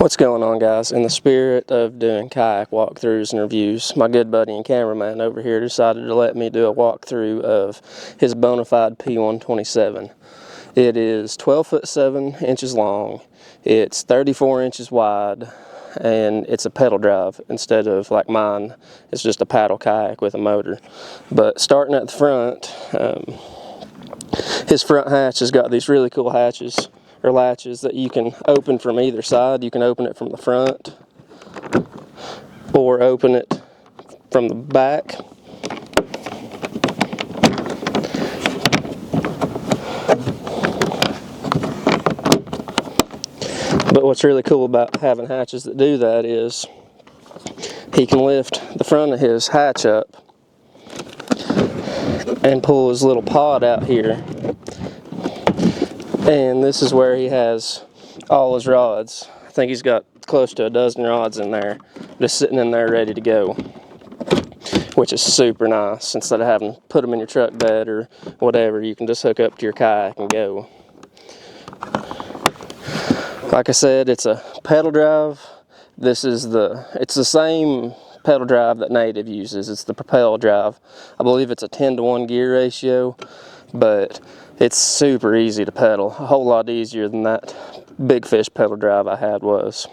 What's going on, guys? In the spirit of doing kayak walkthroughs and reviews, my good buddy and cameraman over here decided to let me do a walkthrough of his Bonafide P127. It is 12 foot 7 inches long, it's 34 inches wide, and it's a pedal drive instead of like mine. It's just a paddle kayak with a motor. But starting at the front, his front hatch has got these really cool hatches or latches that you can open from either side. You can open it from the front or open it from the back. But what's really cool about having hatches that do that is he can lift the front of his hatch up and pull his little pod out here. And this is where he has all his rods. I think he's got close to a dozen rods in there, just sitting in there ready to go, which is super nice. Instead of having to put them in your truck bed or whatever, you can just hook up to your kayak and go. Like I said, it's a pedal drive. It's the same pedal drive that Native uses. It's the Propel drive. I believe it's a 10-to-1 gear ratio, but it's super easy to pedal, a whole lot easier than that big fish pedal drive I had was.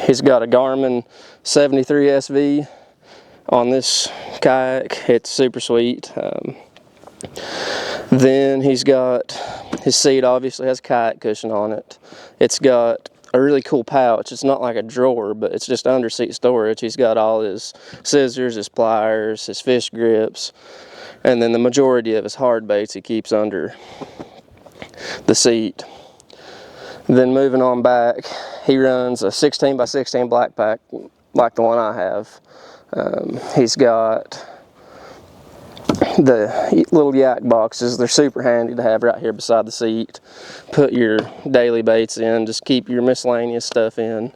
He's got a Garmin 73 SV on this kayak. It's super sweet. Then he's got his seat, obviously has a kayak cushion on it. It's got a really cool pouch. It's not like a drawer, but it's just under seat storage. He's got all his scissors, his pliers, his fish grips, and then the majority of his hard baits he keeps under the seat. Then moving on back, he runs a 16 by 16 black pack like the one I have. He's got the little yak boxes. They're super handy to have right here beside the seat. Put your daily baits in, just keep your miscellaneous stuff in.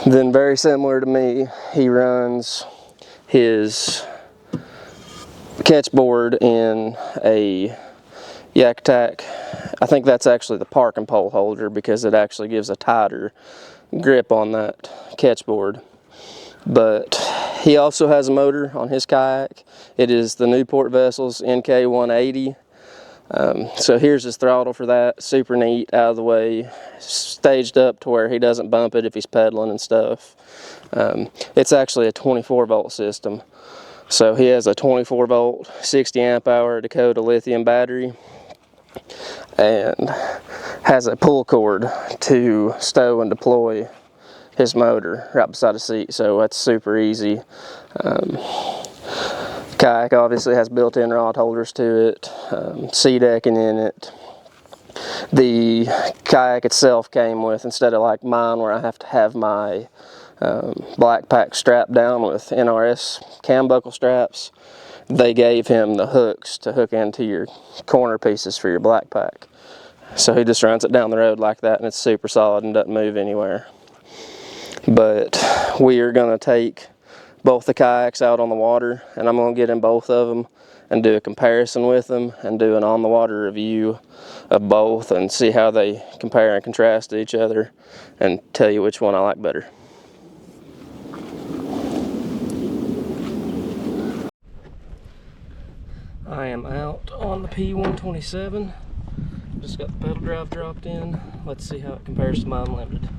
Then very similar to me, he runs his catch board in a Yak Attack. I think that's actually the park and pole holder because it actually gives a tighter grip on that catch board. But he also has a motor on his kayak. It is the Newport Vessels nk180. So here's his throttle for that. Super neat, out of the way, staged up to where he doesn't bump it if he's pedaling and stuff. It's actually a 24-volt system. So he has a 24-volt, 60-amp-hour Dakota lithium battery and has a pull cord to stow and deploy his motor right beside the seat, so that's super easy. Kayak obviously has built-in rod holders to it, sea decking in it. The kayak itself came with, instead of like mine where I have to have my black pack strapped down with NRS cam buckle straps, they gave him the hooks to hook into your corner pieces for your black pack. So he just runs it down the road like that, and it's super solid and doesn't move anywhere. But we are going to take both the kayaks out on the water, and I'm going to get in both of them and do a comparison with them and do an on the water review of both and see how they compare and contrast to each other and tell you which one I like better. I am out on the P127. Just got the pedal drive dropped in. Let's see how it compares to my Unlimited.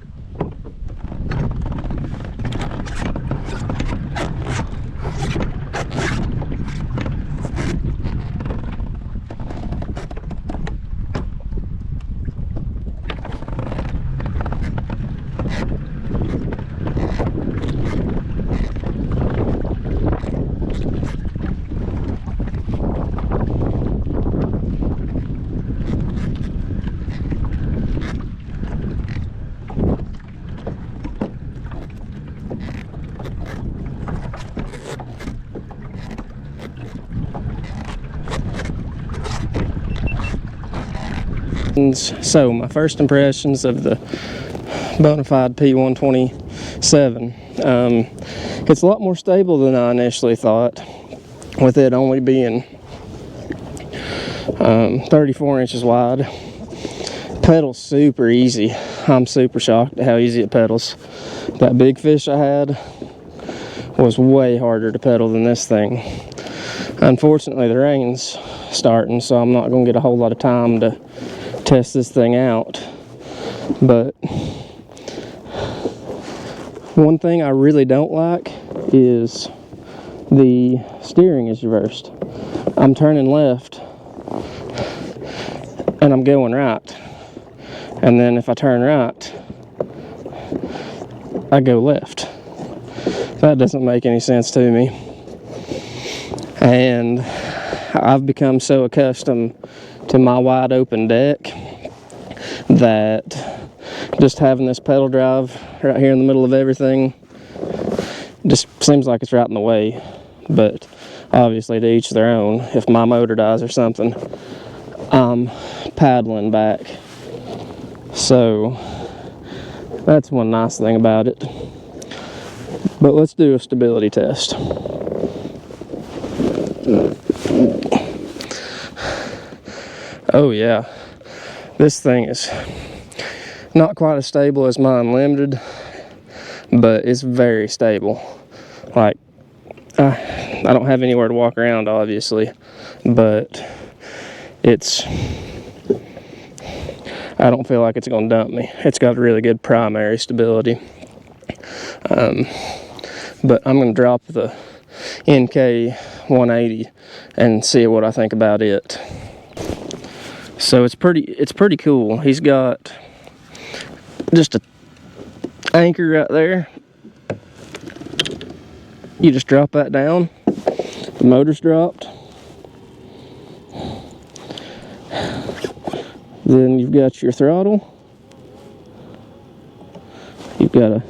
So my first impressions of the Bonafide P127, it's a lot more stable than I initially thought, with it only being 34 inches wide. Pedals super easy. I'm super shocked at how easy it pedals. That big fish I had was way harder to pedal than this thing. Unfortunately, the rain's starting, so I'm not going to get a whole lot of time to test this thing out. But one thing I really don't like is the steering is reversed. I'm turning left and I'm going right. And then if I turn right, I go left. That doesn't make any sense to me. And I've become so accustomed to my wide open deck that just having this pedal drive right here in the middle of everything just seems like it's right in the way. But obviously to each their own. If my motor dies or something, I'm paddling back. So that's one nice thing about it. But let's do a stability test. Oh yeah, this thing is not quite as stable as my Unlimited, but it's very stable. Like, I don't have anywhere to walk around, obviously, but I don't feel like it's going to dump me. It's got really good primary stability. But I'm going to drop the nk180 and see what I think about it. So it's pretty cool. He's got just an anchor right there. You just drop that down. The motor's dropped. Then you've got your throttle. You've got to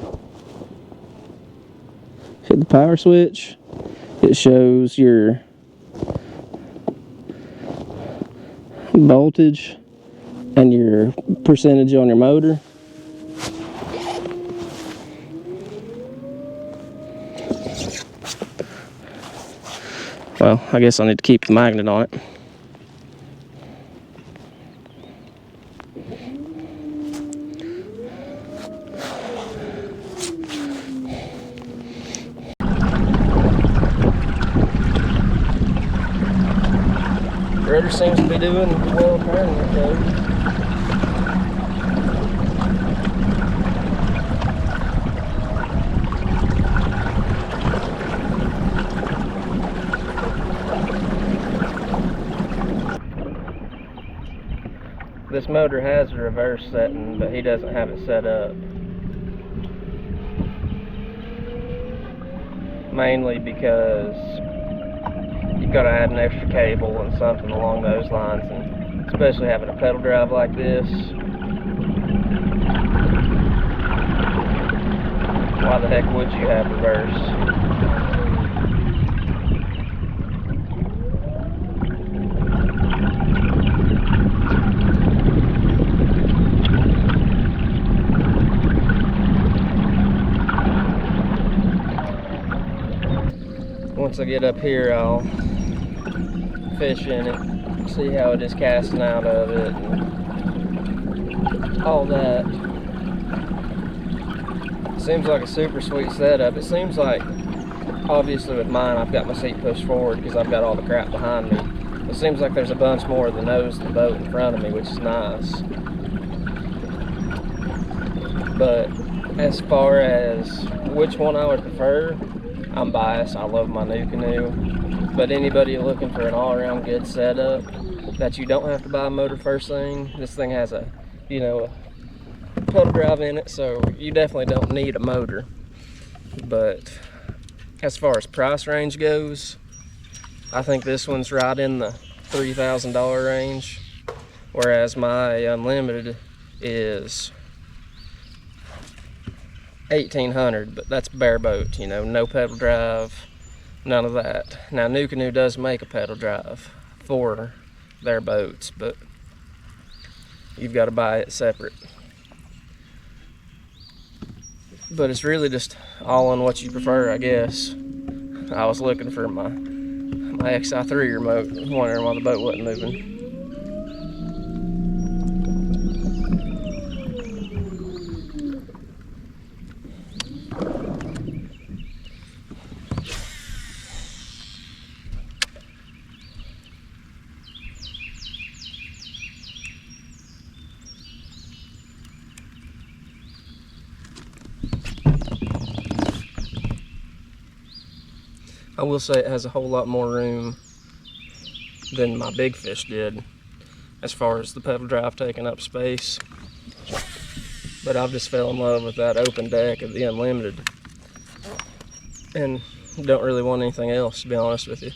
hit the power switch. It shows your voltage and your percentage on your motor. Well, I guess I need to keep the magnet on it. Rudder seems to be doing well turning it though. This motor has a reverse setting, but he doesn't have it set up. Mainly because you've got to add an extra cable and something along those lines, and especially having a pedal drive like this. Why the heck would you have reverse? Once I get up here, I'll fish in it, see how it is casting out of it, and all that. Seems like a super sweet setup. It seems like, obviously with mine, I've got my seat pushed forward because I've got all the crap behind me. It seems like there's a bunch more of the nose of the boat in front of me, which is nice. But as far as which one I would prefer, I'm biased. I love my nucanoe, but anybody looking for an all-around good setup that you don't have to buy a motor first thing, this thing has a, you know, a pedal drive in it, so you definitely don't need a motor. But as far as price range goes, I think this one's right in the $3,000 range, whereas my Unlimited is $1,800, but that's bare boat, you know, no pedal drive, none of that. Now Nucanoe does make a pedal drive for their boats, but you've got to buy it separate. But it's really just all on what you prefer, I guess. I was looking for my XI3 remote, wondering why the boat wasn't moving. I will say it has a whole lot more room than my big fish did as far as the pedal drive taking up space. But I've just fell in love with that open deck of the Unlimited and don't really want anything else, to be honest with you.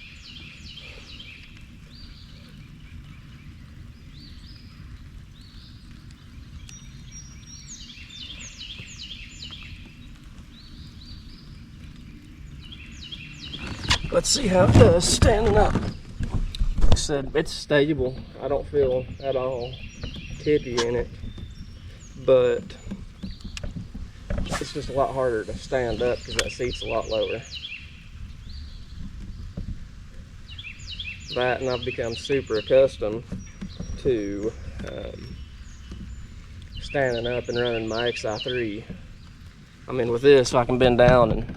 Let's see how it does standing up. Like I said, it's stable. I don't feel at all tippy in it, but it's just a lot harder to stand up because that seat's a lot lower. That, and I've become super accustomed to standing up and running my XI3. I mean, with this, I can bend down and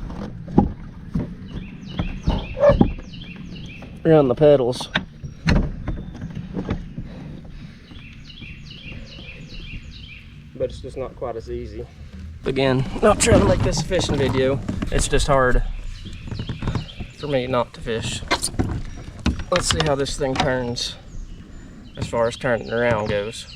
run the pedals. But it's just not quite as easy. Again, not trying to make this a fishing video. It's just hard for me not to fish. Let's see how this thing turns as far as turning around goes.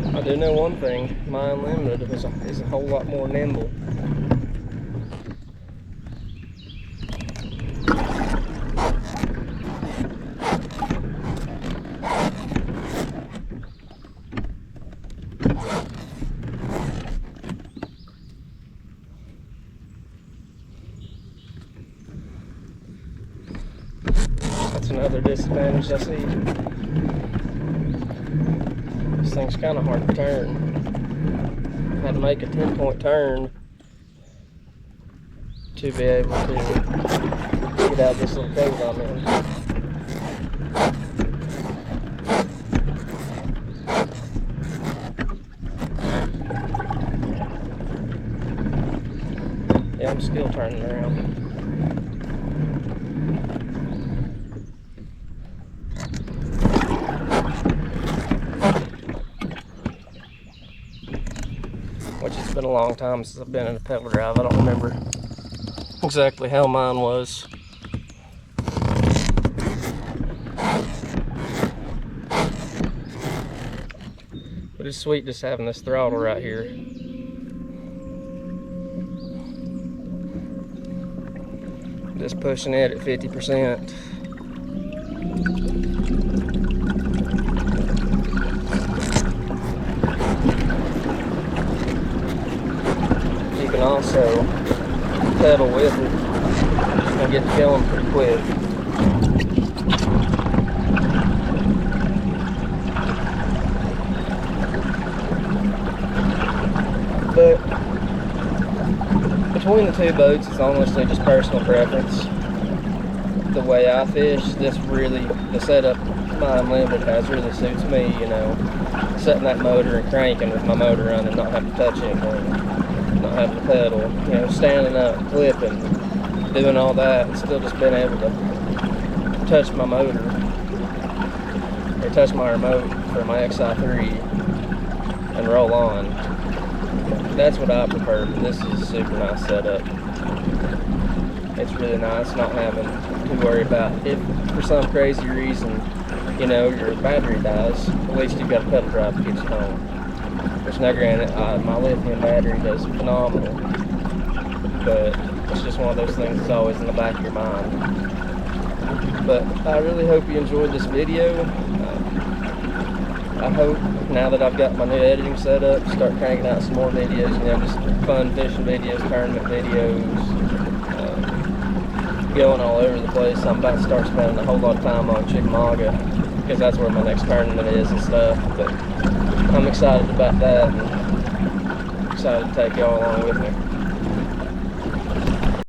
I do know one thing, my Unlimited is a whole lot more nimble. That's another disadvantage I see. This thing's kind of hard to turn. I had to make a 10-point turn to be able to get out of this little cove I'm in. Yeah, I'm still turning around. Which it's been a long time since I've been in a pedal drive. I don't remember exactly how mine was. But it's sweet just having this throttle right here. Just pushing it at 50%. You can also pedal with it and get going pretty quick. But between the two boats, it's honestly just personal preference. The way I fish, the setup my Unlimited has really suits me, you know. Setting that motor and cranking with my motor running, not having to touch anything, not having to pedal, you know, standing up, flipping, doing all that, and still just being able to touch my motor, or touch my remote for my XI3 and roll on. That's what I prefer, but this is a super nice setup. It's really nice not having to worry about if for some crazy reason, you know, your battery dies, at least you've got a pedal drive to get you home. Which now granted, my lithium battery does phenomenal, but it's just one of those things that's always in the back of your mind. But I really hope you enjoyed this video. I hope now that I've got my new editing set up, start cranking out some more videos, you know, just fun fishing videos, tournament videos, going all over the place. I'm about to start spending a whole lot of time on Chickamauga because that's where my next tournament is and stuff. But I'm excited about that and excited to take y'all along with me.